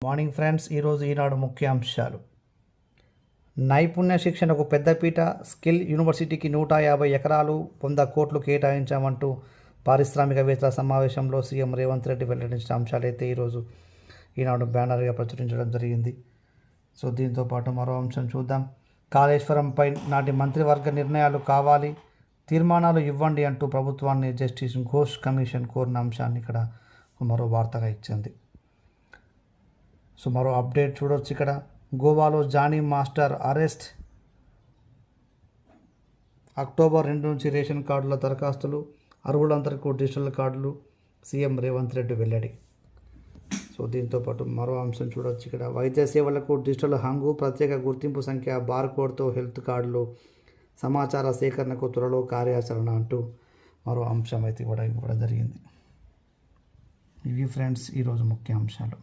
Morning friends, ఈరోజు ఈనాడు ముఖ్యాంశాలు. నైపుణ్య శిక్షణకు పెద్దపీట, స్కిల్ యూనివర్సిటీకి 150 ఎకరాలు 100 కోట్లు కేటాయించామంటూ పారిశ్రామికవేత్తల సమావేశంలో సీఎం రేవంత్ రెడ్డి వెల్లడించిన అంశాలైతే ఈరోజు ఈనాడు బ్యానర్గా ప్రచురించడం జరిగింది. సో దీంతో పాటు మరో అంశం చూద్దాం. కాళేశ్వరంపై నాటి మంత్రివర్గ నిర్ణయాలు కావాలి, తీర్మానాలు ఇవ్వండి అంటూ ప్రభుత్వాన్ని జస్టిస్ ఘోష్ కమిషన్ కోరిన అంశాన్ని ఇక్కడ మరో వార్తగా ఇచ్చింది. సో మరో అప్డేట్ చూడవచ్చు. ఇక్కడ గోవాలో జానీ మాస్టర్ అరెస్ట్. అక్టోబర్ 2 నుంచి రేషన్ కార్డుల దరఖాస్తులు, అర్హులందరికీ డిజిటల్ కార్డులు, సీఎం రేవంత్ రెడ్డి వెల్లడి. సో దీంతోపాటు మరో అంశం చూడవచ్చు. ఇక్కడ వైద్య సేవలకు డిజిటల్ హంగు, ప్రత్యేక గుర్తింపు సంఖ్య, బార్కోడ్తో హెల్త్ కార్డులు, సమాచార సేకరణకు త్వరలో కార్యాచరణ అంటూ మరో అంశం అయితే ఇవ్వడం జరిగింది. ఇవి ఫ్రెండ్స్ ఈరోజు ముఖ్య అంశాలు.